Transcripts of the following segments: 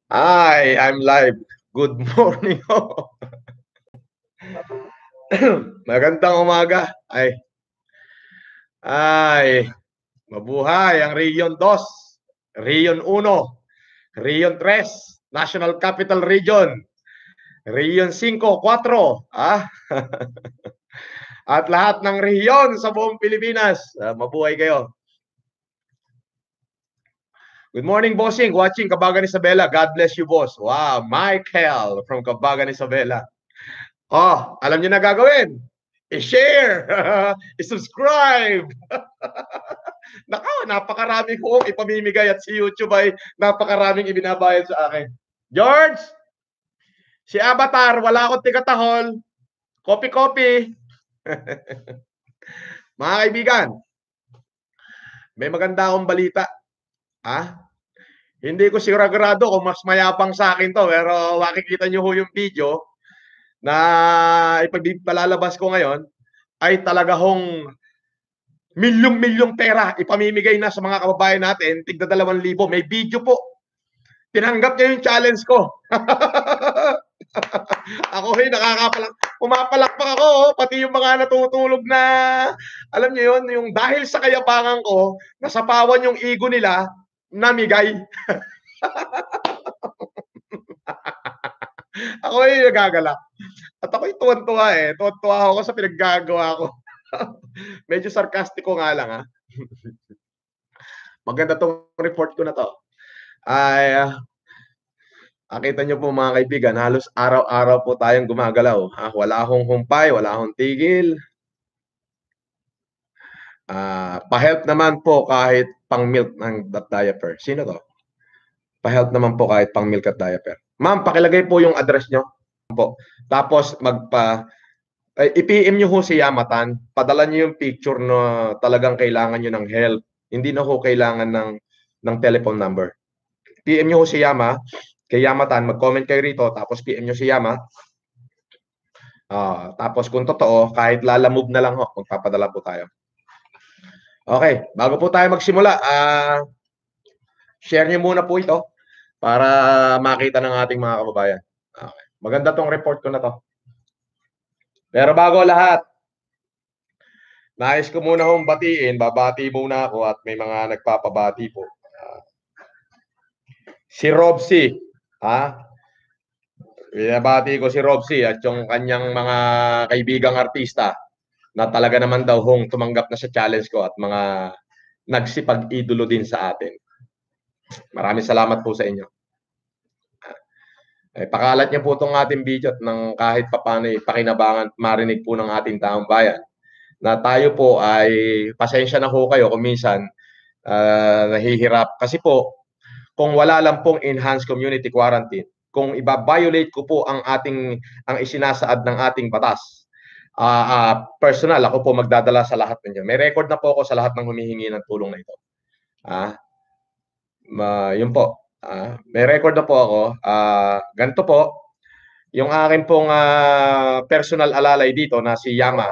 Hi, I'm live. Good morning. Magandang umaga. Ay, mabuhay ang Region 2, Region 1, Region 3, National Capital Region, Region 5, 4, at lahat ng rehiyon sa buong Pilipinas. Mabuhay kayo. Good morning, bossing. Watching Cabagan Isabela. God bless you, boss. Wow, Michael from Cabagan Isabela. Alam niyo na gagawin. I-share, i-subscribe. Nako, napakarami kong ipamimigay at si YouTube ay napakaraming ibinabayad sa akin. George, si Avatar, wala akong tigatahol. Copy. Mga kaibigan, may maganda akong balita. Hindi ko sigurado kung mas mayabang sa akin to, pero makikita nyo ho yung video na ipagpalalabas ko ngayon ay talaga hong milyong-milyong pera ipamimigay na sa mga kababayan natin, tigda 2,000. May video po. Tinanggap niya yung challenge ko. Ako pumapalakpak ako, pati yung mga natutulog na, alam niyo yun, yung dahil sa kayabangan ko, nasapawan yung ego nila, namigay. Ako yung nagagalak. At ako'y tuwan-tuwa eh. Tuwan-tuwa ako sa pinaggagawa ko. Medyo sarkastiko nga lang Maganda tong report ko na to. Nakita nyo po mga kaibigan, halos araw-araw po tayong gumagalaw. Wala akong humpay, wala akong tigil. Pa-help naman po kahit pang-milk ng diaper. Sino to? Pa-help naman po kahit pang-milk at diaper. Ma'am, pakilagay po yung address nyo. Tapos i-PM nyo ho si Yamatan. Padala nyo yung picture na talagang kailangan nyo ng help. Hindi na ho kailangan ng telephone number. PM nyo ho si Yama. Kay Yamatan, mag-comment kayo rito, tapos PM nyo si Yama. Tapos kung totoo, kahit lalamove na lang ho, magpapadala po tayo. Okay, bago po tayo magsimula, share nyo muna po ito para makita ng ating mga kababayan. Okay. Maganda tong report ko na to. Pero bago lahat, nais ko muna hong batiin, babati muna ako at may mga nagpapabati po. Si Robsy, binabati ko si Robsy at yung kanyang mga kaibigang artista na talaga naman daw hong tumanggap na sa challenge ko at mga nagsipag-idolo din sa atin. Maraming salamat po sa inyo. Pakalat niyo po itong ating video at ng kahit papano pakinabangan marinig po ng ating taong bayan na tayo po ay pasensya na ho kayo kung minsan nahihirap. Kasi po, kung wala lang pong enhanced community quarantine, kung iba-violate ko po ang isinasaad ng ating batas, personal, ako po magdadala sa lahat ninyo. May record na po ako sa lahat ng humihingi ng tulong na ito. Yun po. May record na po ako. Ganito po, yung akin pong personal alalay dito na si Yama,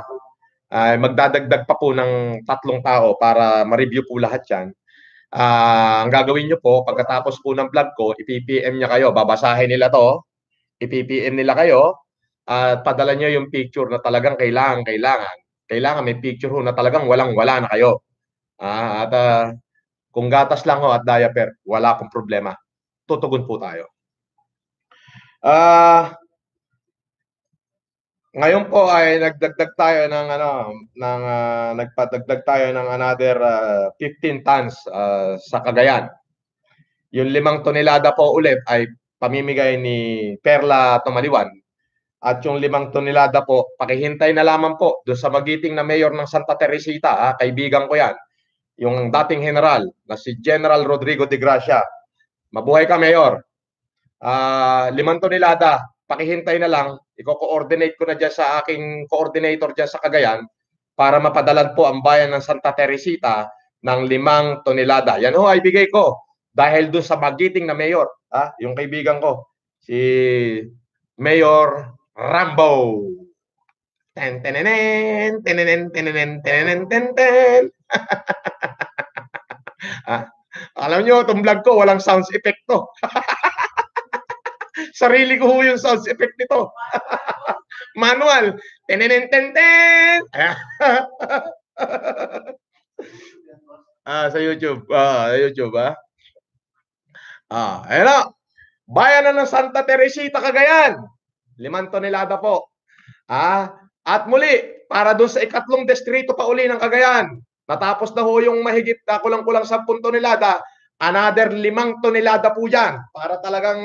magdadagdag pa po ng 3 tao para ma-review po lahat yan. Ang gagawin nyo po, pagkatapos po ng vlog ko, i-PPM niya kayo, babasahin nila to, i-PPM nila kayo, at padala nyo yung picture na talagang kailangan may picture ho na talagang walang-wala na kayo. Kung gatas lang ho at diaper, wala akong problema. Tutugon po tayo. Ngayon po ay nagdagdag tayo nagpadagdag tayo ng another 15 tons sa Cagayan. Yung 5 tonelada po ulit ay pamimigay ni Perla Tumaliwan. At yung 5 tonelada po, pakihintay na lamang po doon sa magiting na mayor ng Santa Teresita, kaibigan ko yan, yung dating general na si General Rodrigo de Gracia. Mabuhay ka, Mayor. 5 tonelada, pakihintay na lang, i-coordinate ko na dyan sa aking coordinator dyan sa Cagayan para mapadalan po ang bayan ng Santa Teresita ng 5 tonelada. Yan ho ay bigay ko dahil doon sa magiting na mayor, yung kaibigan ko, si Mayor Rambo. Ten tenenen. Alam nyo, itong vlog ko, walang sounds effect to. Sarili ko ho yung sounds effect nito. Manual. Tenenententen. Sa YouTube. YouTube, ayun na. Bayan na ng Santa Teresita, Cagayan. 5 tonelada po. At muli, para doon sa ikatlong distrito pa uli ng Cagayan, natapos na ho yung mahigit kulang-kulang 10 tonelada, another 5 tonelada po dyan. Para talagang,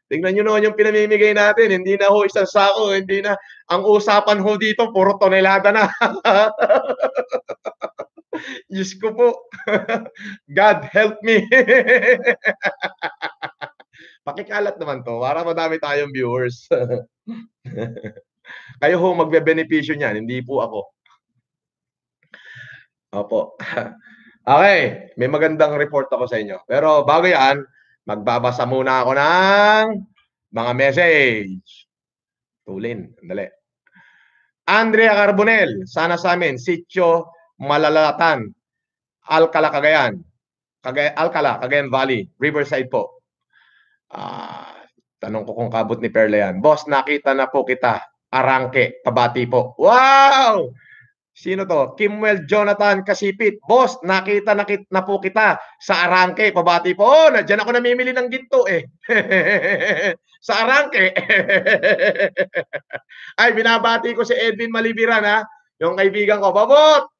tingnan nyo naman yung pinamimigay natin, hindi na ho isang sako, hindi na, ang usapan ho dito, puro tonelada na. Diyos ko po. God help me. Pakikalat naman to, para madami tayong viewers. Kayo ho magbe-benepisyo niyan, hindi po ako. Opo. Okay, may magandang report ako sa inyo. Pero bago yan, magbabasa muna ako ng mga message. Tulin, andali. Andrea Carbonel, sana sa amin, Sitio Malalatan, Alcala, Cagayan. Alcala, Cagayan Valley, Riverside po. Tanong ko kung kabot ni Perla yan. Boss, nakita na po kita. Arangke, pabati po. Wow! Sino to? Kimwell Jonathan Kasipit. Boss, nakita na po kita sa Arangke, pabati po. Oh, nandiyan ako namimili ng ginto eh. Sa Arangke. Ay, binabati ko si Edwin Malibiran ha. Yung kaibigan ko. Babot!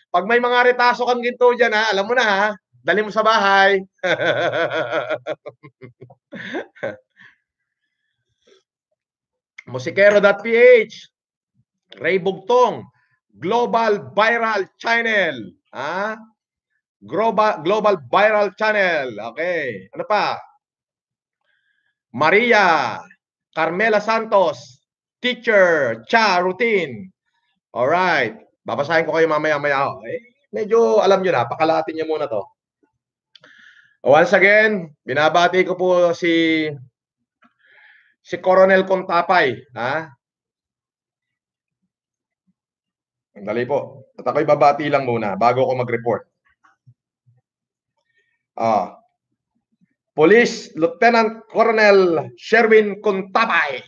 Pag may mga retaso kang ginto dyan ha, alam mo na ha. Dali mo sa bahay. Musikero.ph, Ray Bugtong, Global Viral Channel. Global Viral Channel. Okay. Ano pa? Maria, Carmela Santos, Teacher, Cha Routine. Alright. Babasahin ko kayo mamaya-maya. Medyo alam nyo na, pakalatin nyo muna to. Once again, binabati ko po si Coronel Contapay, Dali po. At ako'y babati lang muna bago ako mag-report. Police Lieutenant Colonel Sherwin Contapay.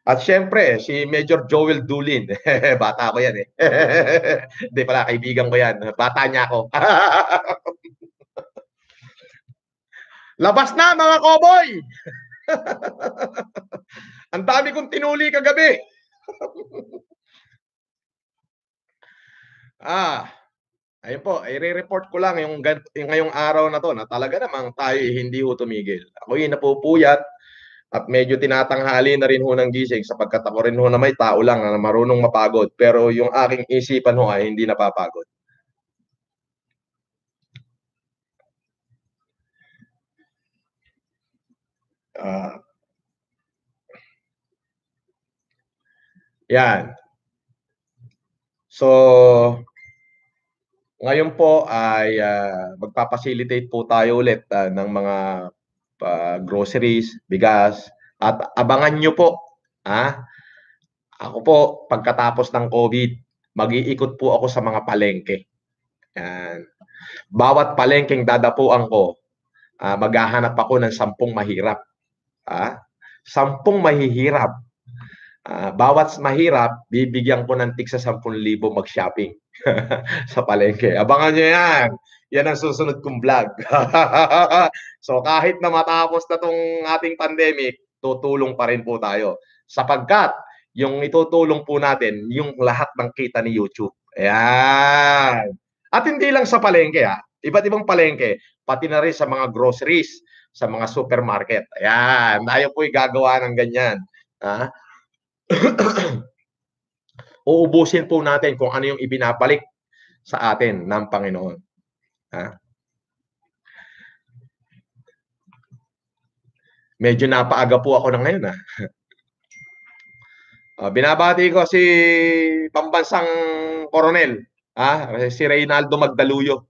At syempre, si Major Joel Dulin. Bata ko yan eh. Hindi pala, kaibigan ko yan. Bata niya ako. Labas na mga cowboy! Ang dami kong tinuli kagabi. Ayun po, i-report ko lang yung ngayong araw na to na talaga namang tayo hindi ho tumigil. Ako'y napupuyat at medyo tinatanghali na rin ho ng gising sapagkat ako rin ho na may tao lang na marunong mapagod. Pero yung aking isipan ho ay hindi napapagod. Yan. So, ngayon po ay magpapacilitate po tayo ulit ng mga groceries, bigas, at abangan nyo po. Ako po, pagkatapos ng COVID, mag-iikot po ako sa mga palengke. Yan. Bawat palengkeng dadapuan ko, maghahanap ako ng 10 mahirap. 10 mahihirap. Bawat mahirap, bibigyan ko ng tigsa 10,000 mag-shopping sa palengke. Abangan nyo yan. Yan ang susunod kong vlog. So kahit na matapos na tong ating pandemic, tutulong pa rin po tayo. Sapagkat yung itutulong po natin, yung lahat ng kita ni YouTube. Ayan. At hindi lang sa palengke iba't ibang palengke, pati na rin sa mga groceries, sa mga supermarket. Ayan. Tayo po'y gagawa ng ganyan. Uubusin po natin kung ano yung ibinabalik sa atin ng Panginoon. Medyo napaaga po ako na ngayon. Binabati ko si pambansang Coronel, si Reynaldo Magdaluyo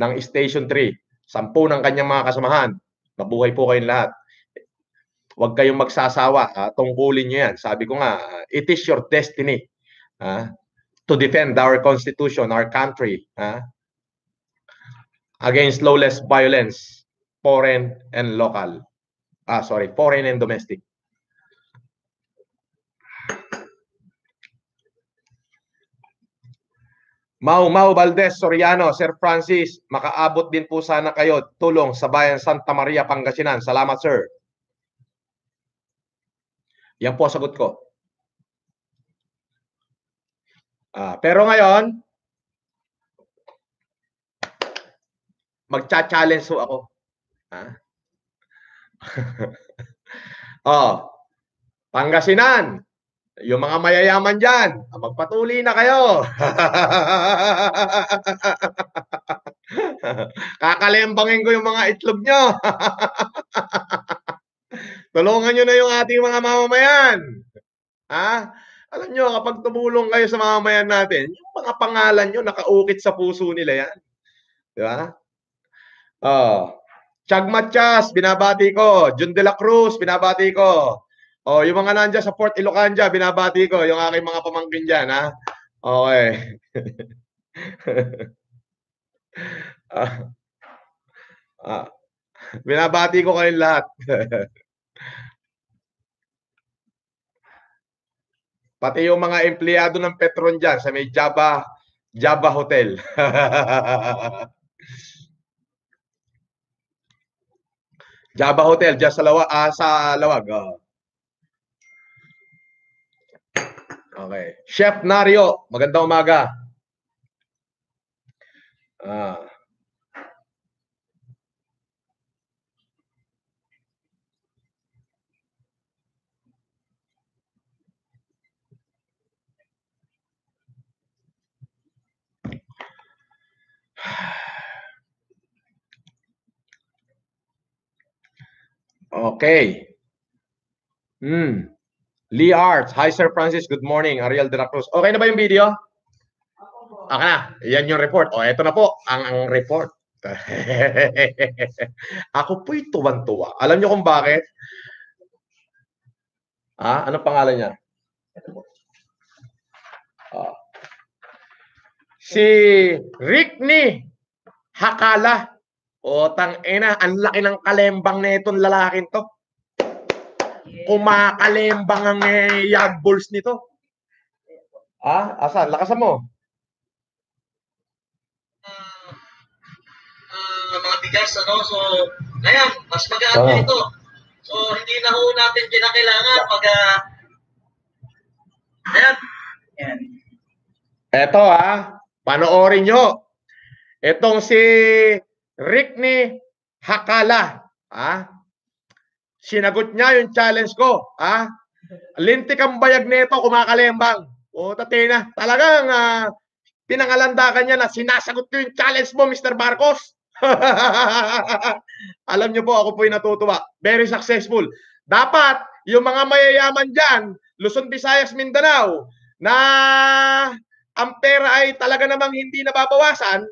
ng Station 3. 10 ng kanyang mga kasamahan. Mabuhay po kayong lahat. Huwag kayong magsasawa. Tungkulin nyo yan. Sabi ko nga, it is your destiny to defend our constitution, our country. against lawless violence, foreign and local. Foreign and domestic. Mau Valdez Soriano, Sir Francis, makaabot din po sana kayo tulong sa bayan Santa Maria, Pangasinan. Salamat, sir. Yan po sagot ko. Pero ngayon, magcha-challenge po ako. Pangasinan, yung mga mayayaman dyan, magpatuloy na kayo. Kakalembangin ko yung mga itlog nyo. Tulungan nyo na yung ating mga mamamayan. Alam nyo, kapag tumulong kayo sa mamamayan natin, yung mga pangalan nyo, nakaukit sa puso nila yan. Di ba? Chag Matias, binabati ko. Jun de la Cruz, binabati ko. Yung mga nandiyan sa Port Ilocanja, binabati ko. Yung aking mga pamangkin dyan, ha? Okay. Binabati ko kayong lahat. Pati yung mga empleyado ng Petron dyan sa may Java Hotel. Java Hotel dyan sa Lawag. Okay. Chef Nario, magandang umaga. Okay. Lee Arts. Hi, Sir Francis. Good morning. Ariel de la Cruz. Okay na ba yung video? Okay na. Yan yung report. Ito na po ang report. Ako po'y tuwan-tuwa. Alam nyo kung bakit? Ano pangalan niya? Si Rickney Hakala. Tang-ina, ang laki ng kalembang na itong lalaking to. Kumakalembang ang yag balls nito. Asan? Lakasan mo. Mga bigas, ano? So, ayan, mas magaan na ito. So, hindi na ho natin kinakailangan pag... ayan. Eto, panoorin nyo. Etong si Rickney Hakala, sinagot niya yung challenge ko, lintik ang bayag nito, kumakalembang. Tatina, talagang pinangalandakan niya na sinasagot ko yung challenge mo, Mr. Marcos. Alam niyo po, ako po yung natutuwa. Very successful. Dapat, yung mga mayayaman dyan, Luzon, Visayas, Mindanao, na ang pera ay talaga namang hindi nababawasan,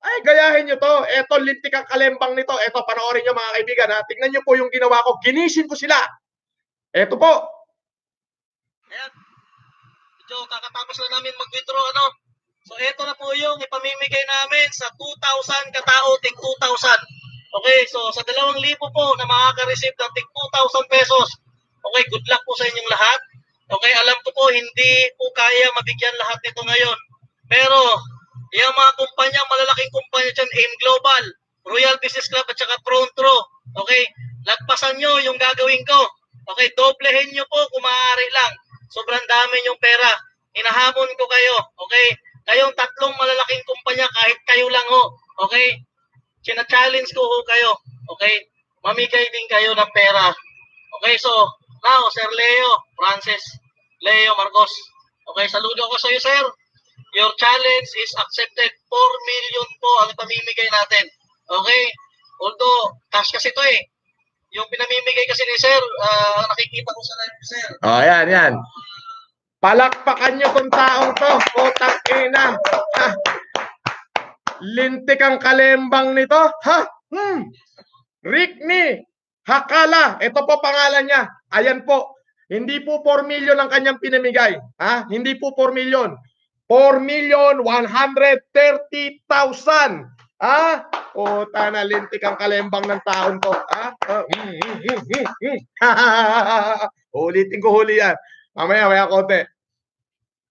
ay gayahin nyo to. Eto, lintik ang kalembang nito. Eto, panoorin nyo mga kaibigan. Tingnan nyo po yung ginawa ko. Ginising ko sila. Eto po. Ayan. Medyo kakatapos na namin mag-withdraw, ano? So, eto na po yung ipamimigay namin sa 2,000 katao, tig 2,000. Okay, so sa 2,000 po na makaka-receive ng tig 2,000 pesos. Okay, good luck po sa inyong lahat. Okay, alam ko po, hindi po kaya mabigyan lahat nito ngayon. Pero, yung mga kumpanya, malalaking kumpanya dyan, AIM Global, Royal Business Club at saka Prontro. Okay, lagpasan nyo yung gagawin ko. Okay, doblehin nyo po kung maaari lang. Sobrang dami yung pera. Hinahamon ko kayo. Okay, kayong tatlong malalaking kumpanya, kahit kayo lang ho. Okay, sina-challenge ko ho kayo. Okay, mamigay din kayo ng pera. Okay, so, now, Sir Leo, Francis, Leo, Marcos. Okay, saludo ko sa iyo, sir. Your challenge is accepted. 4 million po ang pamimigay natin. Okay? Although, cash kasi ito eh. Yung pinamimigay kasi ni sir, nakikita ko sa live, sir. Yan. Palakpakan nyo tong taong to. Tang-ina. Lintik ang kalembang nito. Rickney Hakala. Ito po pangalan niya. Ayan po. Hindi po 4 million ang kanyang pinamigay. Hindi po 4 million. 4,130,000 Puta na, lintik ang kalembang ng taon to. Ulitin ko huli yan. Mamaya konti.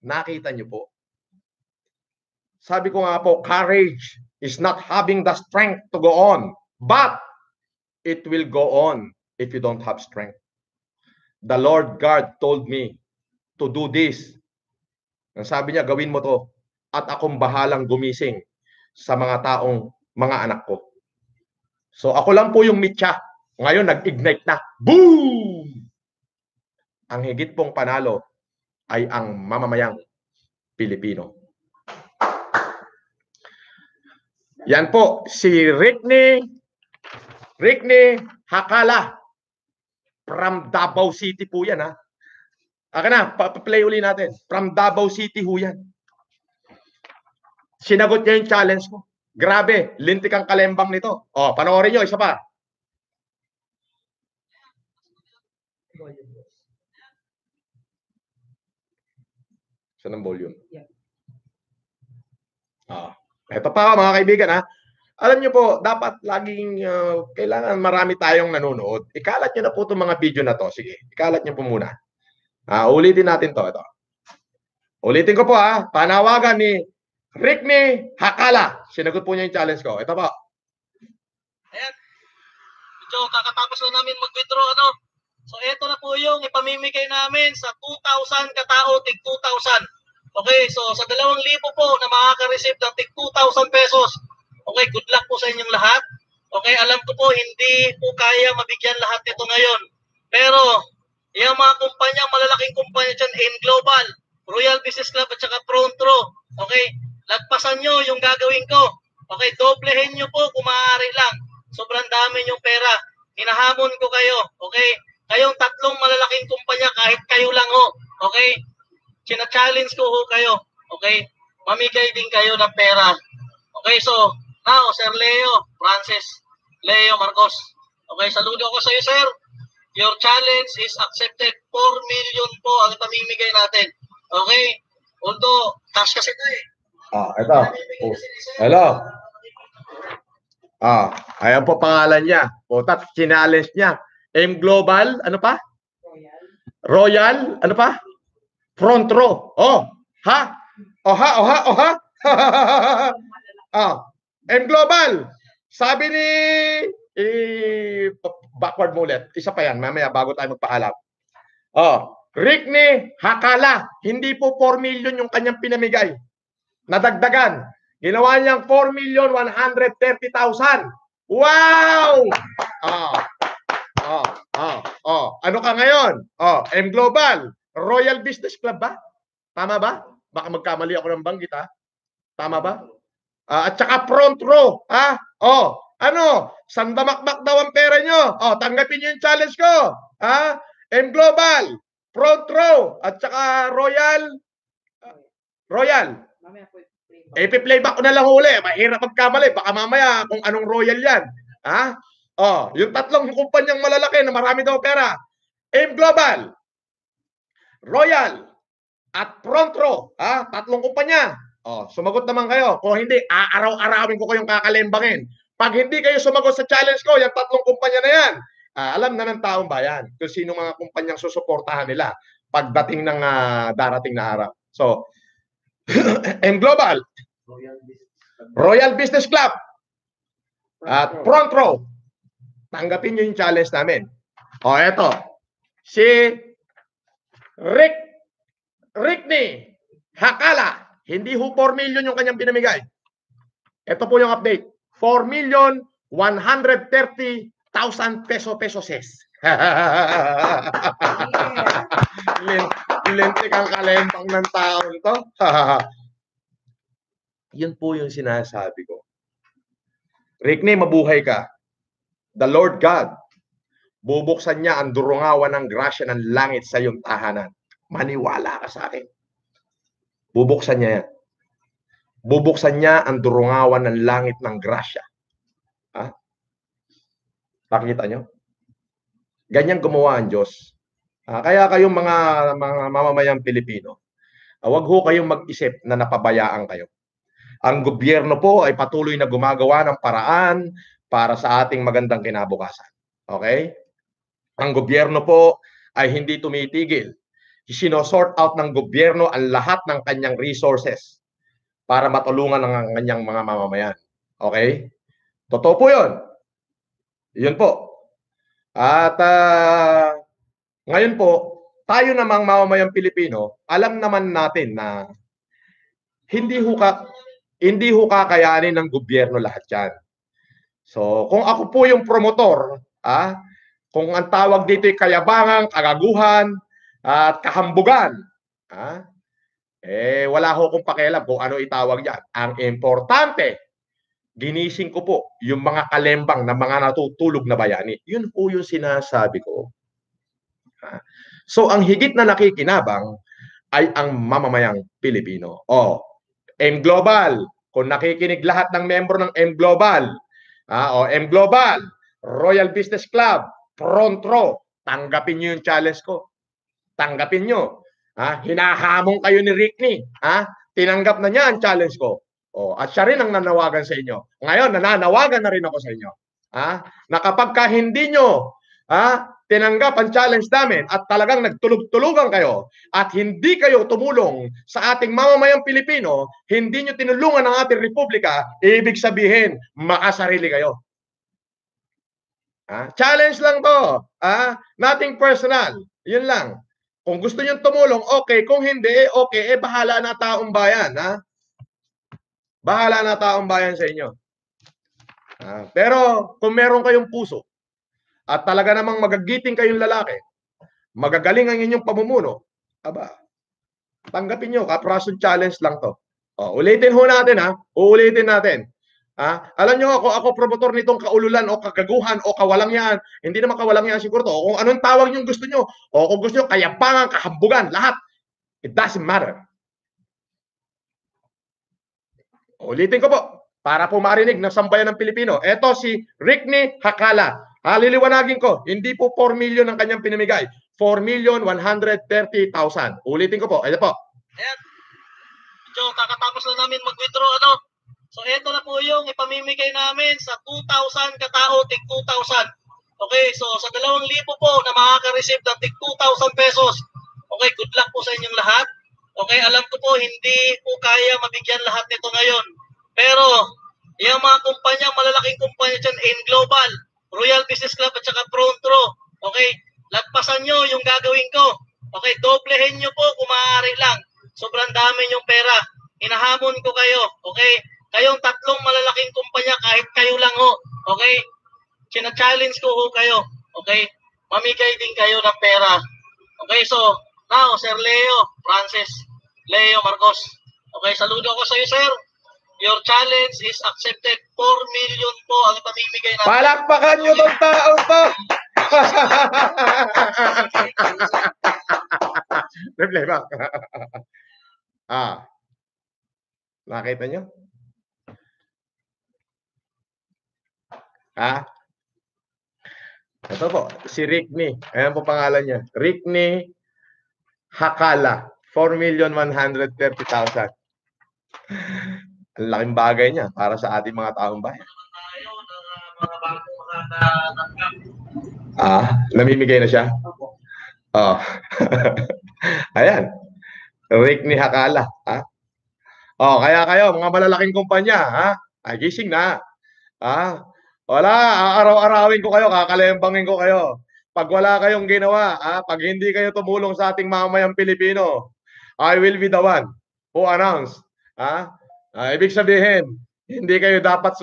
Nakita niyo po. Sabi ko nga po, courage is not having the strength to go on, but it will go on if you don't have strength. The Lord God told me to do this. Ang sabi niya, gawin mo to. At akong bahalang gumising sa mga taong mga anak ko. So ako lang po yung mitya. Ngayon nag-ignite na. Boom! Ang higit pong panalo ay ang mamamayang Pilipino. Yan po, si Rickney Hakala from Davao City po yan, ha. Aka na, pa-play uli natin. From Davao City ho yan. Sinagot niya yung challenge ko. Grabe, lintik ang kalembang nito. Panoorin nyo, isa pa. Saan ang volume? Ito pa mga kaibigan, ha. Alam nyo po, dapat laging kailangan marami tayong nanonood. Ikalat nyo na po itong mga video na to. Sige, ikalat nyo po muna. Ulitin natin to. Ito. Ulitin ko po, ha. Panawagan ni Rickney Hakala. Sinagot po niya yung challenge ko. Ito po. Ayan. Medyo kakatapos na namin mag-withdraw, ano? So, ito na po yung ipamimigay namin sa 2,000 katao, tig 2,000. Okay, so sa 2,000 po na makaka-receive ng tig 2,000 pesos. Okay, good luck po sa inyong lahat. Okay, alam ko po hindi po kaya mabigyan lahat nito ngayon. Pero, yung mga kumpanya, malalaking kumpanya dyan, AIM Global, Royal Business Club at saka Frontro. Okay, lagpasan nyo yung gagawin ko. Okay, doblehin nyo po kung maaari lang. Sobrang dami yung pera. Hinahamon ko kayo. Okay, kayong tatlong malalaking kumpanya, kahit kayo lang ho. Okay, china-challenge ko ho kayo. Okay, mamigay din kayo ng pera. Okay, so, now, Sir Leo, Francis, Leo Marcos. Okay, saludo ko sa iyo, sir. Your challenge is accepted. 4 million po ang pamimigay natin. Okay? Although, cash kasi ito eh. Ito. Hello. Ayan po pangalan niya. Putat, challenge niya. AIM Global, ano pa? Royal, ano pa? Front row. AIM Global. Sabi ni backward mo ulit. Isa pa yan, mamaya bago tayo magpaalam. Rickney Hakala, hindi po 4 million yung kanyang pinamigay. Nadagdagan. Ginawa niyang 4,130,000. Wow! Ano ka ngayon? AIM Global, Royal Business Club ba? Tama ba? Baka magkamali ako ng banggit, ha? Tama ba? At saka front row, ha? Ano? Sandamakmak daw ang pera nyo. Tanggapin nyo yung challenge ko. Ha? AIM Global, front row, at saka Royal. Ipi-playback ko na lang uli. Mahirap magkamali. Baka mamaya kung anong Royal yan. Ha? Yung tatlong kumpanyang malalaki na marami daw pera. AIM Global, Royal, at front row. Ha? Tatlong kumpanya. Sumagot naman kayo. Kung hindi, araw-arawin ko kayong kakalembangin. Pag hindi kayo sumagot sa challenge ko, yung tatlong kumpanya na yan, alam na ng taong bayan kung sino mga kumpanyang susuportahan nila pagdating ng darating na araw. So, AIM Global, Royal Business Club, at front row, tanggapin nyo yung challenge namin. Eto, si Rickney Hakala, hindi ho 4 million yung kanyang pinamigay. Ito po yung update. 4,130,000 pesos. Lintik ang kalembang ng taon to. Yun po yung sinasabi ko. Rickney, mabuhay ka. The Lord God, bubuksan niya ang durungawan ng grasya ng langit sa iyong tahanan. Maniwala ka sa akin. Bubuksan niya yan. Bubuksan niya ang durungawan ng langit ng grasya. Nakikita nyo? Ganyan gumawa ang Diyos. Kaya kayong mga mamamayang Pilipino, wag ho kayong mag-isip na napabayaan kayo. Ang gobyerno po ay patuloy na gumagawa ng paraan para sa ating magandang kinabukasan. Okay? Ang gobyerno po ay hindi tumitigil. Sinosort out ng gobyerno ang lahat ng kanyang resources para matulungan ang kanyang mga mamamayan. Okay? Totoo po yun. Yun po. At ngayon po, tayo namang mamamayang Pilipino, alam naman natin na hindi ho kakayanin ng gobyerno lahat yan. So, kung ako po yung promotor, kung ang tawag dito ay kayabangan, kagaguhan, at kahambugan, wala ho akong pakialam kung ano itawag yan. Ang importante, ginising ko po yung mga kalembang na mga natutulog na bayani. Yun po yung sinasabi ko. So, ang higit na nakikinabang ay ang mamamayang Pilipino. M Global, kung nakikinig lahat ng membro ng M Global, M Global, Royal Business Club, Frontro, tanggapin nyo yung challenge ko. Tanggapin nyo. Hinahamon kayo ni Rickney. Tinanggap na niya ang challenge ko. At siya rin ang nanawagan sa inyo. Ngayon, nananawagan na rin ako sa inyo. Na kapag hindi nyo tinanggap ang challenge namin at talagang nagtulog-tulugan kayo at hindi kayo tumulong sa ating mamamayang Pilipino, hindi nyo tinulungan ang ating republika, ibig sabihin, makasarili kayo. Challenge lang to. Nothing personal. Yun lang. Kung gusto nyo tumulong, okay. Kung hindi, okay. Bahala na taong bayan. Bahala na taong bayan sa inyo. Pero kung meron kayong puso at talaga namang magagiting kayong lalaki, magagaling ang inyong pamumuno, tanggapin nyo. Kaprasong challenge lang to. Ulitin ho natin. Uulitin natin. Alam nyo ako promotor nitong kaululan o kagaguhan o kawalang yan. Hindi naman kawalang yan siguro to. Kung anong tawag yung gusto nyo. O kung gusto nyo, kayabangan, kahambugan, lahat. It doesn't matter. Ulitin ko po, para po marinig ng sambayan ng Pilipino. Ito si Rickney Hakala. Liliwanagin ko, hindi po 4 million ang kanyang pinamigay. 4,130,000. Ulitin ko po, ito po. Ayan. So, kakatapos na namin mag-withdraw, So, ito na po yung ipamimigay namin sa 2,000 katao, tig 2,000. Okay, so sa 2,000 po na makaka-receive ng tig 2,000 pesos. Okay, good luck po sa inyong lahat. Okay, alam ko po hindi po kaya mabigyan lahat nito ngayon. Pero yung mga kumpanya, malalaking kumpanya dyan, M Global, Royal Business Club at saka Frontro. Okay, lagpasan nyo yung gagawin ko. Okay, doblehin nyo po kung maaari lang. Sobrang dami yung pera. Hinahamon ko kayo. Okay, kayong tatlong malalaking kumpanya, kahit kayo lang ho. Okay, challenge ko ho kayo. Okay, mamigay din kayo ng pera. Okay, so now, Sir Leo, Francis, Leo Marcos. Okay, saludo ako sa iyo, sir. Your challenge is accepted. 4 million po ang pamimigay natin. Palakpakan nyo tong taong to! Replay back. Nakita nyo? Ito po, si Rickney. Ayan po pangalan niya. Rickney Hakala. 4,130,000. Ang laking bagay niya para sa ating mga taong bayan. Namimigay na siya? Ayan. Rickney Hakala. Kaya kayo, mga malalaking kumpanya, gising na. Wala, araw-arawin ko kayo, kakalembangin ko kayo. Pag wala kayong ginawa, pag hindi kayo tumulong sa ating mamamayang Pilipino, I will be the one who announce. Ibig sabihin, hindi kayo dapat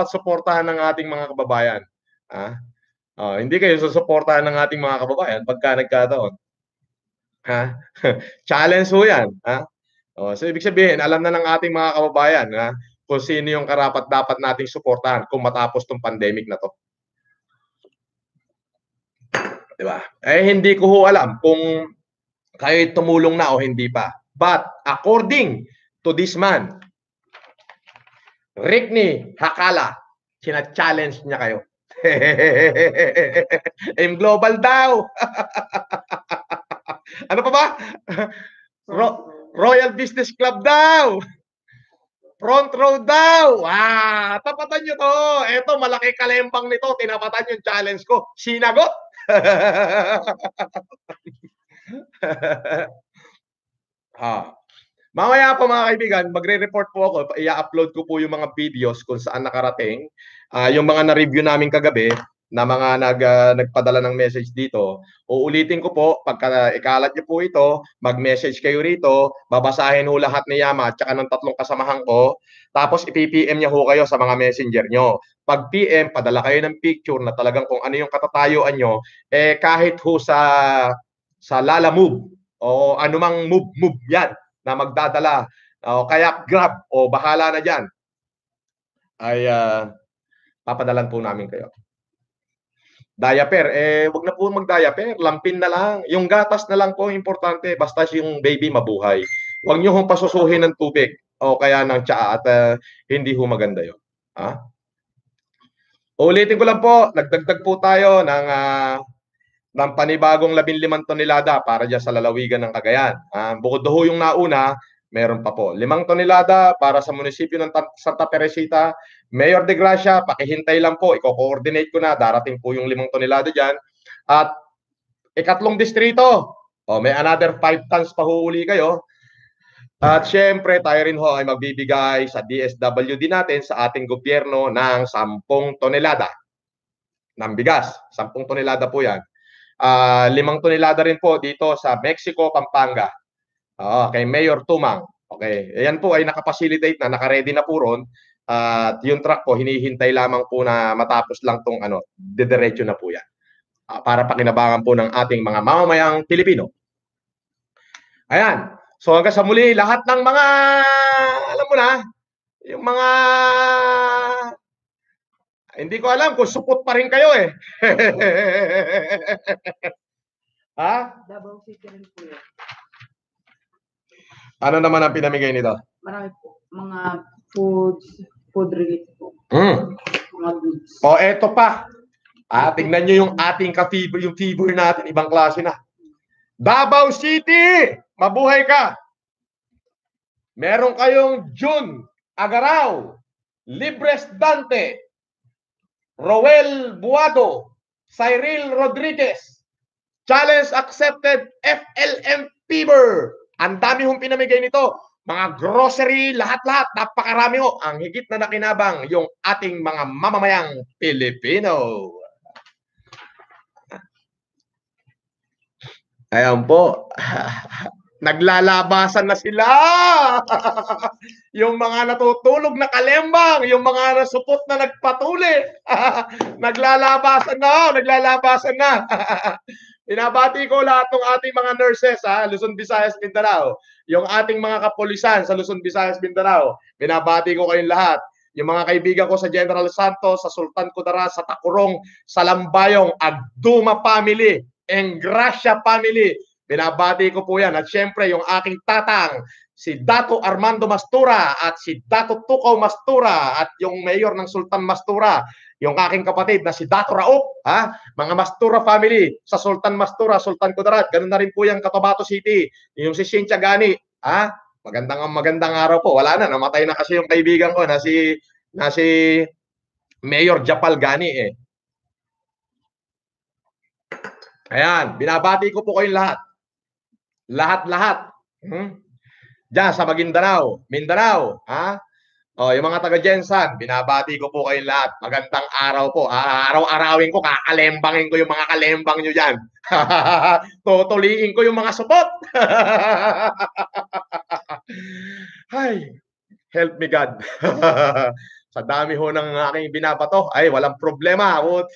suportahan ng ating mga kababayan. Hindi kayo susuportahan ng ating mga kababayan pagka nagkataon. Challenge ho yan. So ibig sabihin, alam na ng ating mga kababayan kung sino yung karapat-dapat nating suportahan kung matapos tong pandemic na to. Diba? Hindi ko ho alam kung kayo tumulong na o hindi pa. But according to this man, Rickney Hakala, sina-challenge niya kayo. M Global daw. Ano pa ba? Royal Business Club daw. Front row daw. Tapatan nyo to. Eto, malaki kalembang nito. Tinapatan yung challenge ko. Sinagot. Mamaya po mga kaibigan, magre-report po ako. I-upload ko po yung mga videos kung saan nakarating. Yung mga na-review namin kagabi na mga nagpadala ng message dito. Uulitin ko po, pagka ikalat niyo po ito, mag-message kayo rito, babasahin ho lahat ni Yama at saka ng tatlong kasamahan ko. Tapos i-PM niya ho kayo sa mga messenger nyo. Pag PM, padala kayo ng picture na talagang kung ano yung katatayuan nyo, kahit ho sa Lala Move o anumang move yan na magdadala o kaya Grab o bahala na dyan ay papadalan po namin kayo. Diaper, wag na po mag-diaper, lampin na lang. Yung gatas na lang po importante, basta yung baby mabuhay. Huwag niyo hong pasusuhin ng tubig o kaya ng tsaa at hindi ho maganda yun. Ulitin ko lang po, nagdagdag po tayo ng panibagong 15 tonelada para dyan sa lalawigan ng Cagayan. Bukod ho yung nauna, meron pa po 5 tonelada para sa munisipyo ng Santa Teresita. Mayor de Gracia, pakihintay lang po, i-coordinate ko na, darating po yung 5 tonelada dyan. At ikatlong distrito, may another 5 tons pa huuli kayo. At syempre, tayo rin ho ay magbibigay sa DSWD natin sa ating gobyerno ng 10 tonelada ng bigas. 10 tonelada po yan. 5 tonelada rin po dito sa Mexico, Pampanga. Kay Mayor Tumang. Okay. Ayan po ay nakapacilitate na, nakaready na po ron. At yung truck po, hinihintay lamang po na matapos lang tong didiretso na po yan. Para pakinabangan po ng ating mga mamamayang Pilipino. Ayan. So hanggang sa muli, lahat ng mga, alam mo na, yung mga, hindi ko alam kung supot pa rin kayo eh. Davao City rin po yun. Ano naman ang pinamigay nito? Marami po. Mga food related po. Mga goods. Eto pa. Tingnan nyo yung ating ka-fever, yung fever natin, ibang klase na. Davao City! Mabuhay ka! Meron kayong June Agaraw, Libres Dante, Roel Buado, Cyril Rodriguez, challenge accepted, FLM Fever. Ang dami hong pinamigay nito. Mga grocery, lahat-lahat, napakarami ho. Ang higit na nakinabang yung ating mga mamamayang Pilipino. Ayan po. Naglalabasan na sila. Yung mga natutulog na kalembang, yung mga nasupot na nagpatuli. Naglalabasan na. Binabati ko lahat ng ating mga nurses Luzon, Visayas, Mindanao. Yung ating mga kapulisan sa Luzon, Visayas, Mindanao. Binabati ko kayong lahat. Yung mga kaibigan ko sa General Santos, sa Sultan Kudarat, sa Takurong, sa Lambayong, Agduma family, Engracia family. Binabati ko po yan. At syempre, yung aking tatang, si Dato Armando Mastura at si Dato Tukaw Mastura at yung mayor ng Sultan Mastura, yung aking kapatid na si Dato Raop, mga Mastura family sa Sultan Mastura, Sultan Kudarat. Ganun na rin po yung Cotabato City. Yung si Cynthia Gani, magandang araw po. Wala na, namatay na kasi yung kaibigan ko na si Mayor Japal Gani eh. Ayan, binabati ko po kayong lahat. Lahat-lahat. Diyan sa Maguindanao, Mindanao, yung mga taga-Jensan, binabati ko po kayong lahat. Magandang araw po. Araw-arawin ko, kakalembangin ko yung mga kalembang nyo dyan. Tutuliin ko yung mga supot. Ay, help me God. Sa dami ho ng aking binabato, ay walang problema. Ano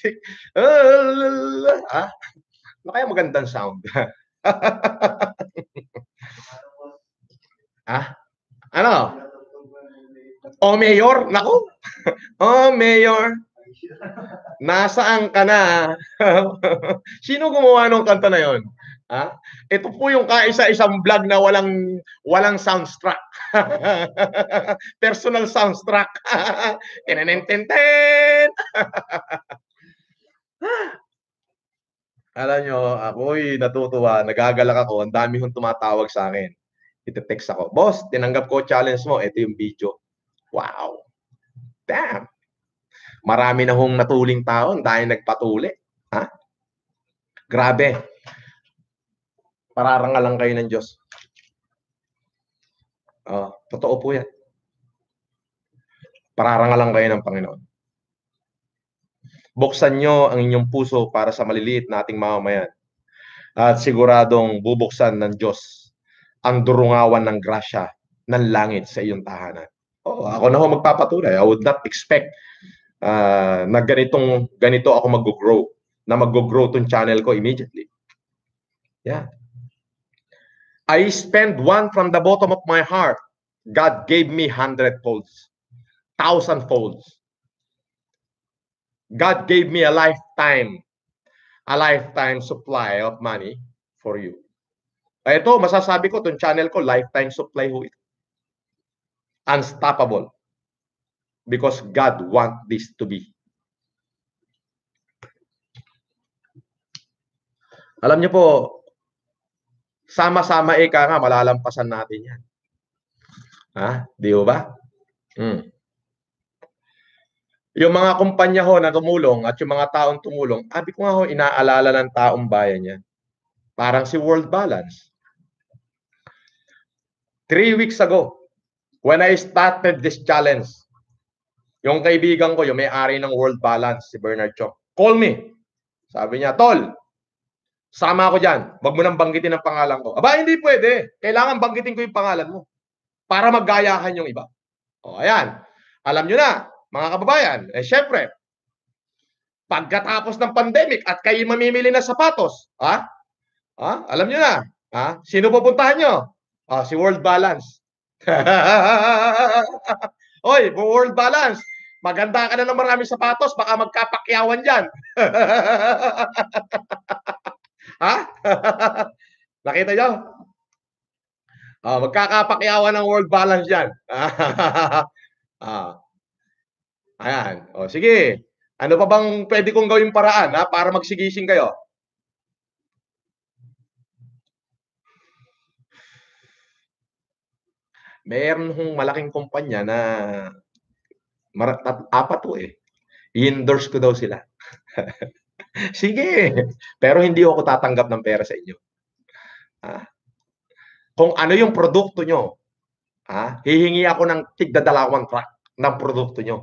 kaya magandang sound? Ano? Mayor? Naku. Mayor. Nasaan ka na? Sino gumawa ng kanta na yon? Ito po yung kaisa-isang vlog na walang soundtrack. Personal soundtrack. Tinenententen. Alam nyo, ako'y natutuwa, nagagalak ako, ang dami hong tumatawag sa akin. Ite-text ako, boss, tinanggap ko challenge mo, ito yung video. Wow. Damn. Marami na hong natuling tao dahil nagpatuli. Ha? Grabe. Pararangalan kayo ng Diyos. Totoo po yan. Pararangalan kayo ng Panginoon. Buksan nyo ang inyong puso para sa maliliit nating mamamayan. At siguradong bubuksan ng Diyos ang durungawan ng grasya ng langit sa iyong tahanan. Ako na ho magpapatunay. I would not expect na ganito ako mag-grow. Na mag-grow tong channel ko immediately. Yeah. I spend one from the bottom of my heart. God gave me 100 folds. 1,000 folds. God gave me a lifetime supply of money for you. Ito, masasabi ko, itong channel ko, lifetime supply ho ito. Unstoppable. Because God wants this to be. Alam niyo po, sama-sama nga, malalampasan natin yan. Di ba? Yung mga kumpanya ho na tumulong at yung mga taong tumulong, abi ko nga ho, inaalala ng taong bayan yan. Parang si World Balance. 3 weeks ago, when I started this challenge, yung kaibigan ko, yung may-ari ng World Balance, si Bernard Chong, call me. Sabi niya, Tol, sama ako dyan. Wag mo nang banggitin ang pangalan ko. Aba, hindi pwede. Kailangan banggitin ko yung pangalan mo para maggayahan yung iba. Ayan. Alam nyo na, mga kababayan, syempre, pagkatapos ng pandemic at kayo mamimili ng sapatos, alam nyo na, sino pupuntahan nyo? Si World Balance. Oy, World Balance, maganda ka na ng maraming sapatos, baka magkapakyawan dyan. Nakita nyo? Magkakapakyawan ng World Balance dyan. Ayan. Sige. Ano pa bang pwede kong gawing paraan para magsigising kayo? Meron hong malaking kumpanya na 4 to I-endorse ko daw sila. Sige. Pero hindi ako tatanggap ng pera sa inyo. Kung ano yung produkto nyo, hihingi ako ng tigdadalawang truck ng produkto nyo.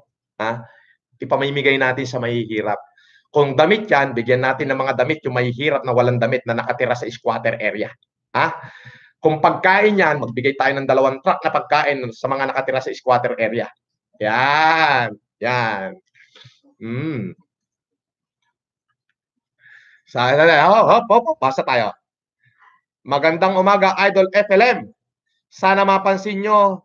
Ipamimigay natin sa mahihirap. Kung damit yan, bigyan natin ng mga damit yung mahihirap na walang damit na nakatira sa squatter area. Kung pagkain yan, magbigay tayo ng 2 truck na pagkain sa mga nakatira sa squatter area. Yan. Yan. Basta tayo. Magandang umaga, Idol FLM. Sana mapansin nyo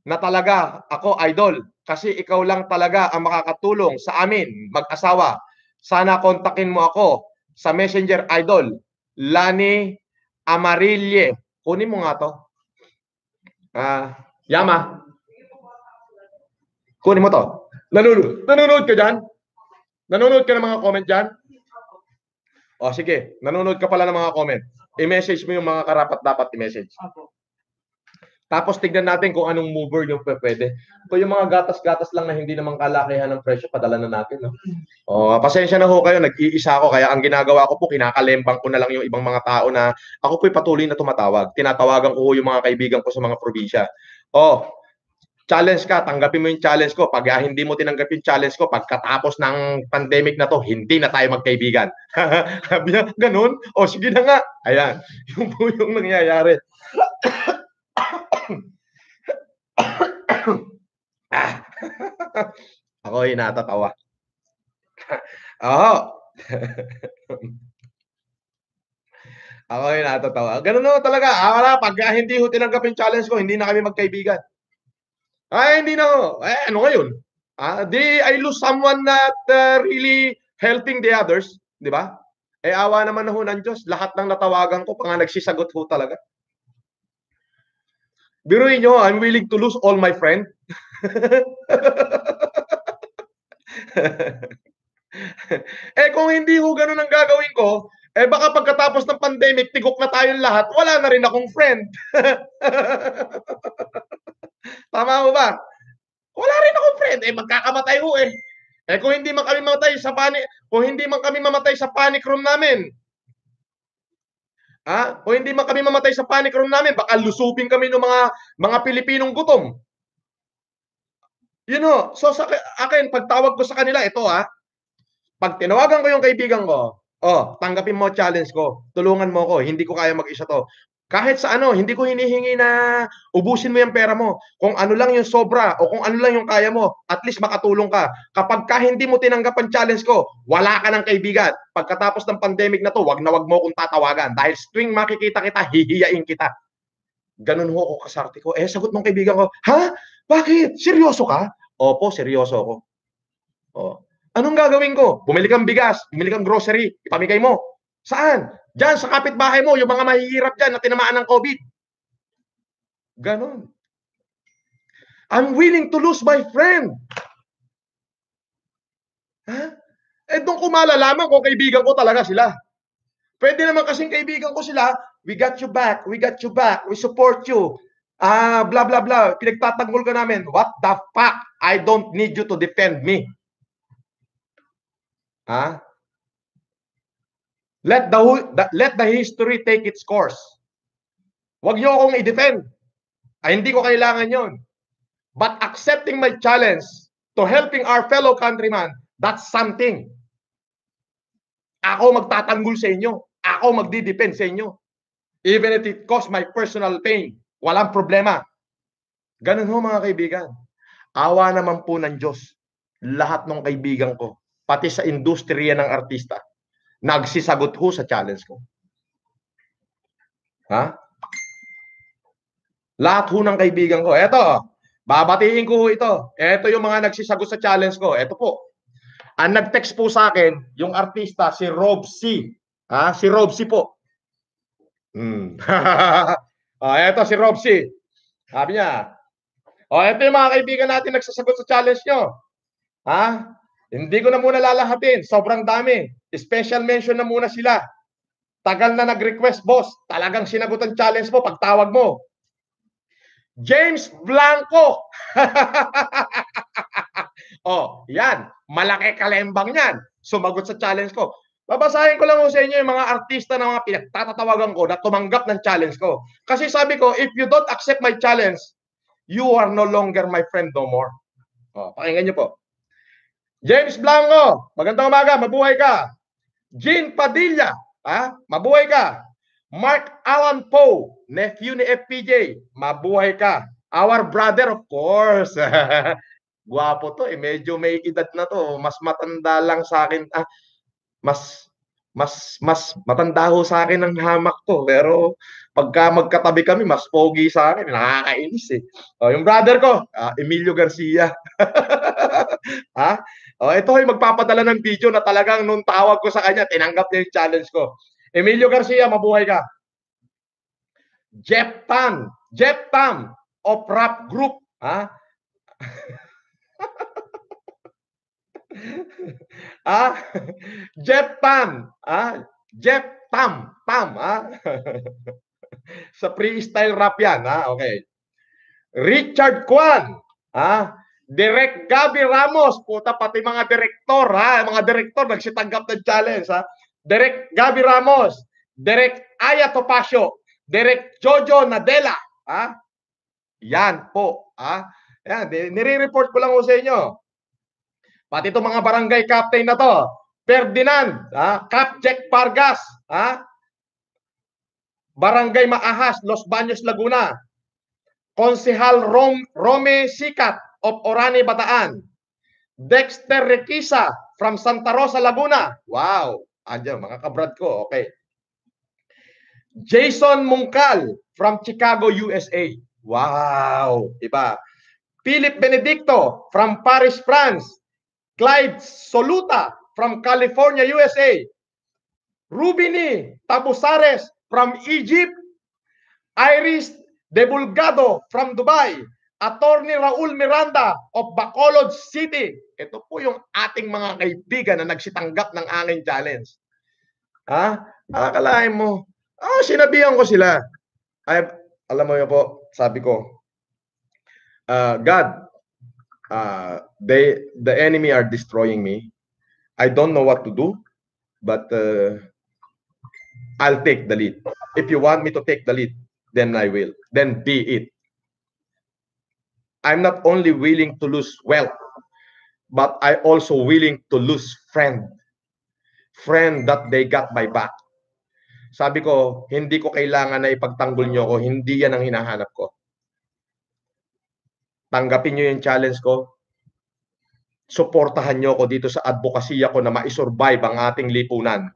na talaga ako, Idol. Kasi ikaw lang talaga ang makakatulong sa amin, mag-asawa. Sana kontakin mo ako sa Messenger, Idol. Lani Amarille. Kunin mo nga to. Yama. Kunin mo to. Nanonood ka dyan? Nanonood ka ng mga comment dyan? Sige. Nanonood ka pala ng mga comment. I-message mo yung mga karapat-dapat i-message. Tapos tignan natin kung anong mover yung pwede. Kung yung mga gatas-gatas lang na hindi naman kalakihan ng presyo, padala na natin. Pasensya na ho kayo, nag-iisa ako. Kaya ang ginagawa ko po, kinakalembang ko na lang yung ibang mga tao na ako po'y patuloy na tumatawag. Tinatawagan ko yung mga kaibigan ko sa mga probinsya. Challenge ka, tanggapin mo yung challenge ko. Pag hindi mo tinanggap yung challenge ko, pagkatapos ng pandemic na to, hindi na tayo magkaibigan. Sabi niya, ganun? Sige na nga. Ayan, yung po yung nangyayari. Ako ay natatawa. Ako ay natatawa. Ganun na talaga. Pag hindi ho tinanggap yung challenge ko, hindi na kami magkaibigan. Hindi na ho. Ano ngayon? I lose someone that really helping the others. Di ba? Awa naman na ho ng Diyos. Lahat ng natawagan ko, nagsisagot ho talaga. Biruin nyo, I'm willing to lose all my friends. Kung hindi ho ganun ang gagawin ko, baka pagkatapos ng pandemic, tigok na tayong lahat, wala na rin akong friend. Tama mo ba? Wala rin akong friend. Magkakamatay ho eh. Kung hindi man kami mamatay sa panic room namin, kung hindi man kami mamatay sa panic room namin, baka lusubin kami ng mga Pilipinong gutom. So sa akin, pagtawag ko sa kanila, ito pag tinawagan ko yung kaibigan ko, tanggapin mo challenge ko, tulungan mo ko, hindi ko kaya mag-isa to. Kahit sa hindi ko hinihingi na ubusin mo yung pera mo. Kung ano lang yung sobra o kung ano lang yung kaya mo, at least makatulong ka. Kapag hindi mo tinanggap ang challenge ko, wala ka ng kaibigan. Pagkatapos ng pandemic na to, wag na wag mo akong tatawagan. Dahil tuwing makikita kita, hihiyain kita. Ganun ho ako kasarte ko. Sagot ng kaibigan ko, ha? Bakit? Seryoso ka? Opo, seryoso ako. Anong gagawin ko? Bumili kang bigas, bumili kang grocery, ipamigay mo. Saan? Diyan sa kapitbahay mo, yung mga mahihirap dyan na tinamaan ng COVID. Ganon. I'm willing to lose my friend. Doon ko malalaman kung kaibigan ko talaga sila. Pwede naman kasing kaibigan ko sila, we got you back, we support you. Blah, blah, blah. Pinagtatanggol ka namin. What the fuck? I don't need you to defend me. Let the history take its course. Huwag niyo akong i-defend. Hindi ko kailangan yon. But accepting my challenge to helping our fellow countrymen, that's something. Ako magtatanggol sa inyo. Ako magdi-defend sa inyo. Even if it costs my personal pain. Walang problema. Ganun ho mga kaibigan. Awa naman po ng Diyos. Lahat ng kaibigan ko, pati sa industriya ng artista, nagsisagot ho sa challenge ko. Lahat ho ng kaibigan ko. Eto, babatiin ko ho ito. Eto yung mga nagsisagot sa challenge ko. Eto po. Ang nag-text po sa akin, yung artista, si Rob C. Si Rob C po. Eto si Rob C. Sabi niya, eto yung mga kaibigan natin nagsasagot sa challenge nyo. Hindi ko na muna lalahatin. Sobrang dami. Special mention na muna sila. Tagal na nag-request, boss. Talagang sinagot ang challenge mo pagtawag mo. James Blanco. Yan. Malaki kalembang yan. Sumagot sa challenge ko. Babasahin ko lang sa inyo yung mga artista na mga pinagtatatawagan ko na tumanggap ng challenge ko. Kasi sabi ko, if you don't accept my challenge, you are no longer my friend no more. Pakinggan nyo po. James Blanco, magandang umaga, mabuhay ka. Jean Padilla, mabuhay ka. Mark Allen Poe, nephew ni FPJ, mabuhay ka. Our brother, of course. Guwapo to, medyo may edad na to. Mas matanda lang sa akin. Mas matanda ho sa akin ang hamak to. Pero pagka magkatabi kami, mas pogi sa akin. Nakakainis yung brother ko, Emilio Garcia. Ito ay magpapadala ng video na talagang nung tawag ko sa kanya, tinanggap niya yung challenge ko. Emilio Garcia, mabuhay ka. Jeff Tam of Rap Group. Jeff Tam. Sa freestyle rap yan. Okay. Richard Kwan. Direk Gabby Ramos. Puta, pati mga direktor. Mga direktor nagsitanggap ng challenge. Direk Gabby Ramos. Direk Aya Topacio. Direk Jojo Nadella. Yan po. Yan, nire-report ko lang sa inyo. Pati itong mga barangay captain na to. Ferdinand, Cap Jack Vargas, Barangay Maahas, Los Baños, Laguna. Konsehal Rome Sikat of Orani, Bataan. Dexter Requisa from Santa Rosa, Laguna. Wow. Andiyan, mga kabrad ko. Okay. Jason Mungkal from Chicago, USA. Wow. Diba? Philip Benedicto from Paris, France. Clyde Soluta from California, USA. Rubini Tabusares from Egypt. Iris De Bulgado from Dubai. Attorney Raul Miranda of Bacolod City. Ito po yung ating mga kaibigan na nagsitanggap ng aking challenge. Akalain mo, sinabihan ko sila. Alam mo yun po, sabi ko, God, the enemy are destroying me. I don't know what to do, but I'll take the lead. If you want me to take the lead, then I will. Then be it. I'm not only willing to lose wealth, but I also willing to lose friend that they got my back. Sabi ko, hindi ko kailangan na ipagtanggol nyo ako. Hindi yan ang hinahanap ko. Tanggapin nyo yung challenge ko. Suportahan nyo ako dito sa advokasya ko na ma-survive ang ating lipunan.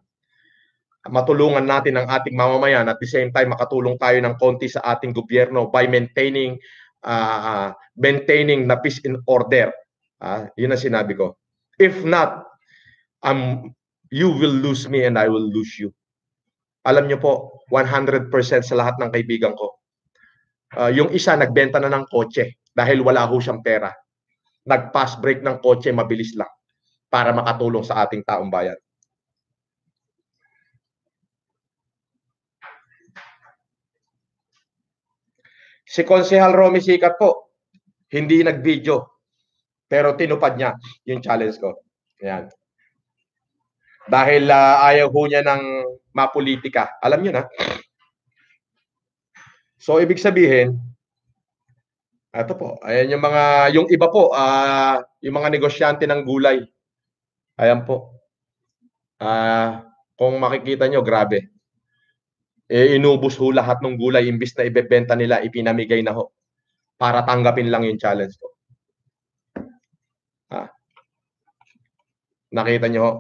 Matulungan natin ang ating mamamayan at the same time makatulong tayo ng konti sa ating gobyerno by maintaining na peace and order. Yun ang sinabi ko. If not, you will lose me and I will lose you. Alam nyo po, 100% sa lahat ng kaibigan ko. Yung isa, nagbenta na ng kotse dahil wala ho siyang pera. Nag-pass break ng kotse, mabilis lang para makatulong sa ating taong bayan. Si Konsehal Romy Sikat po, hindi nag-video, pero tinupad niya yung challenge ko. Ayan. Dahil ayaw ho niya ng mapolitika. Alam niyo na. So, ibig sabihin, ito po, ayan yung iba po, yung mga negosyante ng gulay. Ayan po. Kung makikita nyo, grabe. Inubos ho lahat ng gulay, imbis na ibebenta nila, ipinamigay na ho. Para tanggapin lang yung challenge ko. Nakita nyo ho?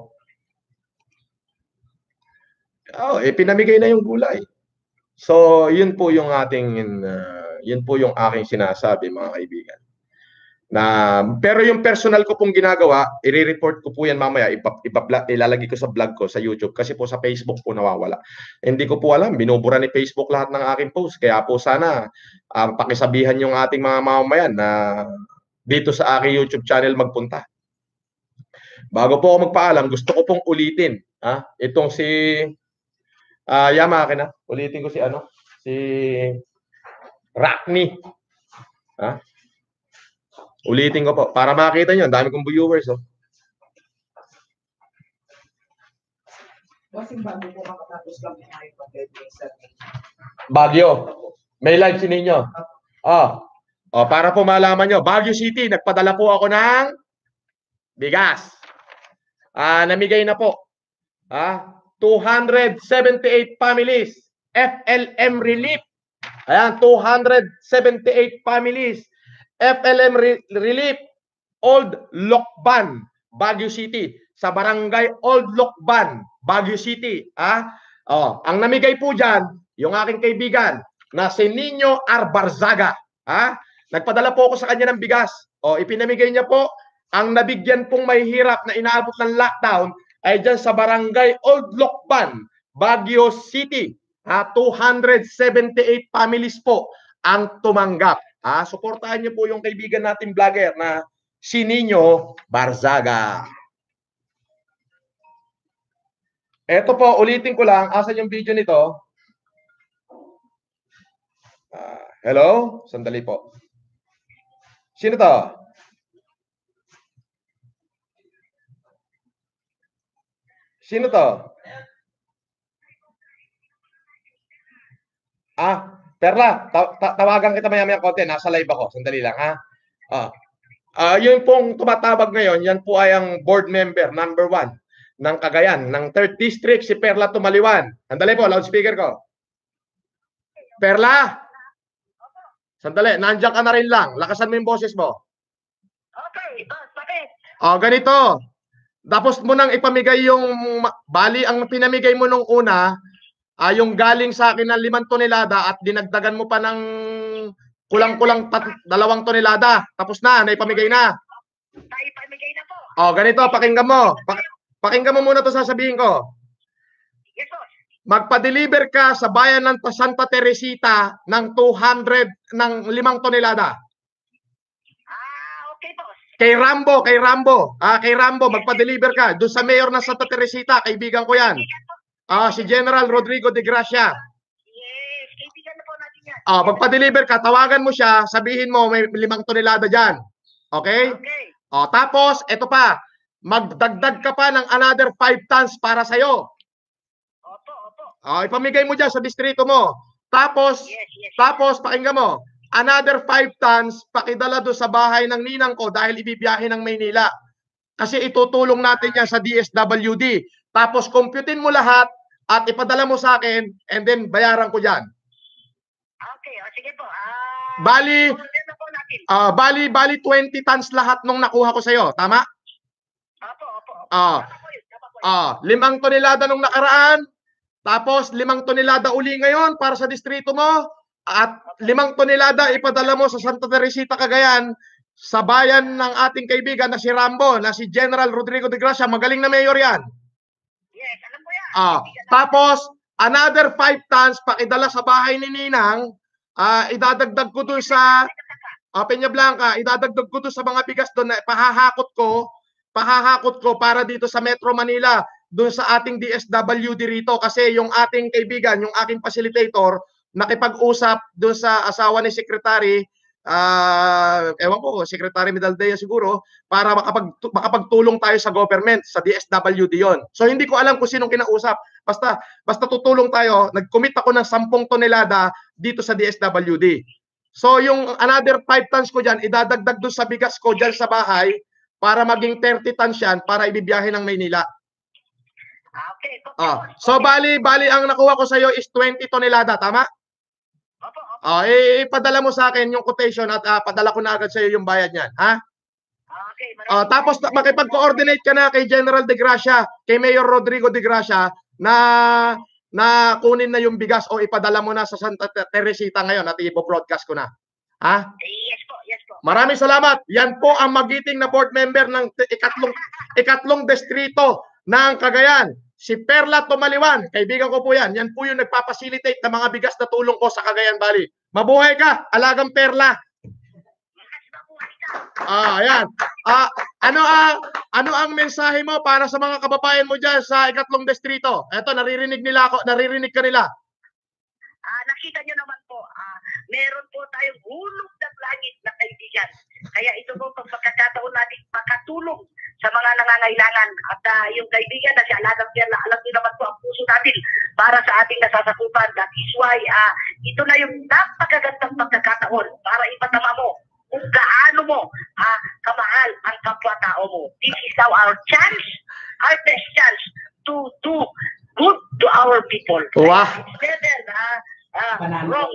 Pinamigay na yung gulay. So, yun po yung aking sinasabi, mga kaibigan. Pero yung personal ko pong ginagawa, i-report ko po yan mamaya, ilalagay ko sa vlog ko sa YouTube kasi po sa Facebook po nawawala. Hindi ko po alam, binubura ni Facebook lahat ng aking post. Kaya po sana pakisabihan yung ating mga mamamayan na dito sa aking YouTube channel magpunta. Bago po ako magpaalam, gusto ko pong ulitin. Itong si Yama akin na. Ulitin ko si Rockney. Ulitin ko po. Para makita nyo, ang dami kong viewers. Baguio. May live si ninyo. Para po malaman nyo, Baguio City, nagpadala po ako ng bigas. Namigay na po. 278 families. FLM Relief. Ayan, 278 families. FLM Relief. Old Lokban, Baguio City. Sa barangay Old Lokban, Baguio City. Ang namigay po dyan, yung aking kaibigan, na si Nino Arbarzaga. Nagpadala po ako sa kanya ng bigas. Ipinamigay niya po. Ang nabigyan pong may hirap na inaabot ng lockdown ay dyan sa barangay Old Lokban, Baguio City. 278 families po ang tumanggap. Suportahan niyo po yung kaibigan natin vlogger na si Nino Barzaga. Ito po, ulitin ko lang. Asan yung video nito? Hello? Sandali po. Sino to? Sino to? Perla, tawagan kita maya-maya konti. Nasa live ako. Sandali lang, yun pong tumatawag ngayon, yan po ay ang board member, number 1 ng Cagayan, ng 3rd District, si Perla Tumaliwan. Sandali po, loudspeaker ko. Perla? Sandali, nandiyan ka na rin lang. Lakasan mo yung boses mo. Okay, bakit? Ganito. Tapos mo nang ipamigay yung, bali, ang pinamigay mo nung una, yung galing sa akin ng 5 tonelada at dinagdagan mo pa ng kulang-kulang 2 tonelada. Tapos na, naipamigay na. Naipamigay na po. Ganito, pakinggan mo. Pakinggan mo muna to sasabihin ko. Yes, boss. Magpa-deliver ka sa bayan ng Santa Teresita ng 200 ng 5 tonelada. Okay, boss. Kay Rambo, magpa-deliver ka doon sa mayor ng Santa Teresita, kaibigan ko 'yan. Si General Rodrigo de Gracia. Yes, kaibigan na po natin 'yan. Magpa-deliver ka, tawagan mo siya, sabihin mo may 5 tonelada diyan. Okay? Okay. O, tapos, ito pa, magdagdag ka pa ng another 5 tons para sa'yo. Opo, opo. O, ipamigay mo dyan sa distrito mo. Tapos, Yes. pakinggan mo, another 5 tons, pakidala doon sa bahay ng ninang ko dahil ibibiyahe ng Maynila. Kasi itutulong natin yan sa DSWD. Tapos, computein mo lahat at ipadala mo sa akin and then bayaran ko dyan. Okay, o sige po. Bali, order na po natin. bali 20 tons lahat nung nakuha ko sa'yo. Tama? Opo. Ah. Tama po yun. 5 tonelada nung nakaraan. Tapos 5 tonelada uli ngayon para sa distrito mo. At 5 tonelada ipadala mo sa Santa Teresita, Cagayan, sa bayan ng ating kaibigan na si Rambo, na si General Rodrigo de Gracia. Magaling na mayor yan. Yes, alam ko yan. Tapos, another 5 tons pakidala sa bahay ni Ninang. Idadagdag ko doon sa Peña Blanca, idadagdag ko doon sa mga bigas doon na pahahakot ko para dito sa Metro Manila, doon sa ating DSWD rito, kasi yung ating kaibigan, yung aking facilitator, nakipag-usap doon sa asawa ni Secretary, ewan ko, Secretary Medaldea siguro, para makapagtulong tayo sa government, sa DSWD yon. So hindi ko alam kung sinong kinausap. Basta tutulong tayo. Nag-commit ako ng 10 tonelada dito sa DSWD. So yung another 5 tons ko dyan, idadagdag doon sa bigas ko dyan sa bahay para maging 30 tons yan para ibibiyahe ng Maynila. Okay. So bali ang nakuha ko sa iyo is 20 tonelada, tama? Opo. Ipadala mo sa akin yung quotation at padala ko na agad sa iyo yung bayad niyan, ha? Okay. Tapos makipag-coordinate ka na kay General de Gracia, kay Mayor Rodrigo de Gracia na kunin na yung bigas o ipadala mo na sa Santa Teresita ngayon at i-broadcast ko na. Ha? Yes po. Maraming salamat. Yan po ang magiting na board member ng ikatlong distrito ng Cagayan. Si Perla Tumaliwan. Kaibigan ko po yan. Yan po yung nagpapacilitate ng mga bigas na tulong ko sa Cagayan Valley. Mabuhay ka, alagang Perla. Ayan. Ano ang mensahe mo para sa mga kababayan mo dyan sa ikatlong distrito? Eto, naririnig ka nila. Nakita nyo naman po, meron po tayong hulog ng langit na kaibigan. Kaya ito po ang pagkakataon natin makatulong sa mga nangangailangan. At yung kaibigan na si Alagang Perla, alam niyo naman po ang puso natin para sa ating nasasakupan. That is why ito na yung napakagandang pagkakataon para ipatama mo kung gaano mo kamahal ang kapwa-tao mo. This is now our chance, our best chance to do good to our people. Wow. Wrong.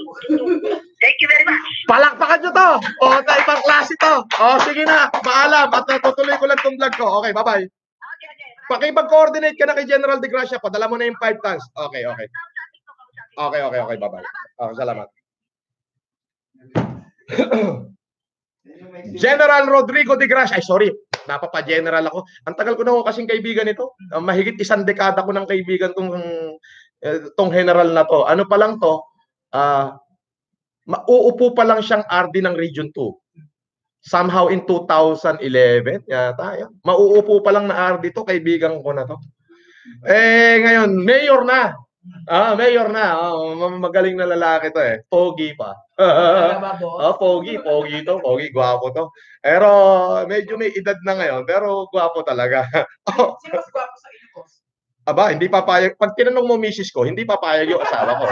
Thank you very much. Palakpakan nyo to. Ibang klase to. Sige na. Paalam. At tutuloy ko lang tong vlog ko. Okay, bye-bye. Okay. Pakipag-coordinate ka na kay General de Gracia. Padala mo na yung 5 tons. Okay. Bye-bye. Salamat. General Rodrigo de Gracia. Ay, sorry. Napapa-general ako. Ang tagal ko na ako kasing kaibigan ito. Mahigit 1 dekada ko ng kaibigan tong general na to. Ano pa lang to? Mauupo pa lang siyang RD ng Region 2. Somehow in 2011 yata. Mauupo pa lang na RD to. Kaibigan ko na to. Ngayon, mayor na. Mayor na. Magaling na lalaki to eh. Pogi pa. Pogi to. Pogi, gwapo to. Pero medyo may edad na ngayon. Pero gwapo talaga. Sino mas gwapo sa Ilocos? Aba, hindi papayag. Pag tinanong mo misis ko, hindi papayag yung asawa ko.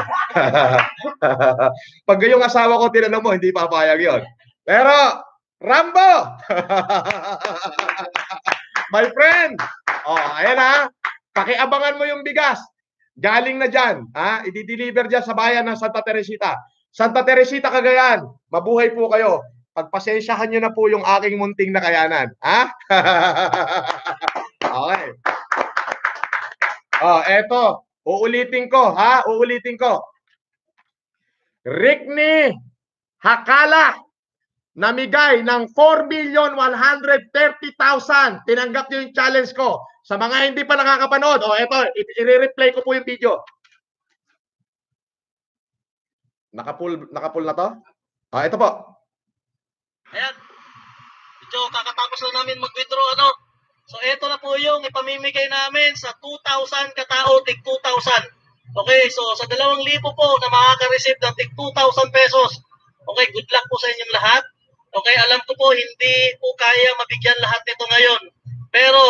Pag yung asawa ko tinanong mo, hindi papayag yon. Pero, Rambo! My friend! Ayan pakiabangan mo yung bigas. Galing na dyan. I-deliver dyan sa bayan ng Santa Teresita. Santa Teresita, Cagayan. Mabuhay po kayo. Pagpasensyahan nyo na po yung aking munting na kayanan. Okay. Eto. Uulitin ko. Rickney Hakala namigay ng 4,130,000. Tinanggap nyo yung challenge ko. Sa mga hindi pa nakakapanood, eto, i-replay ko po yung video. Nakapull na to? Ito po. Ayan. Medyo kakatapos na namin mag-withdraw, So, ito na po yung ipamimigay namin sa 2,000 katao, tig 2,000. Okay, so sa 2,000 po na makaka-receive ng tig 2,000 pesos. Okay, good luck po sa inyong lahat. Okay, alam ko po hindi po kaya mabigyan lahat nito ngayon. Pero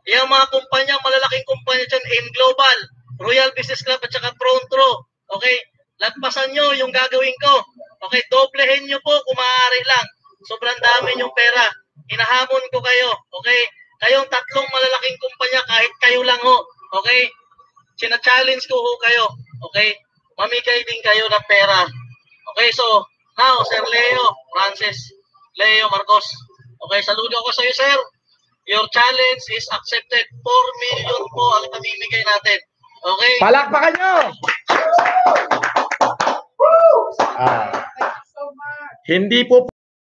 yung mga kumpanya, malalaking kumpanya dyan, AIM Global, Royal Business Club at saka Frontro, okay, lagpasan nyo yung gagawin ko. Okay, doblehin nyo po kung maaari lang. Sobrang dami yung pera. Hinahamon ko kayo. Okay, kayong tatlong malalaking kumpanya, kahit kayo lang ho. Okay, sina-challenge ko ho kayo. Okay, mamigay din kayo ng pera. Okay, so now, Sir Leo, Francis, Leo Marcos. Okay, saludo ako sa iyo, sir. Your challenge is accepted. 4 million po ang pamimigay natin. Okay? Palakpakan nyo! Hindi po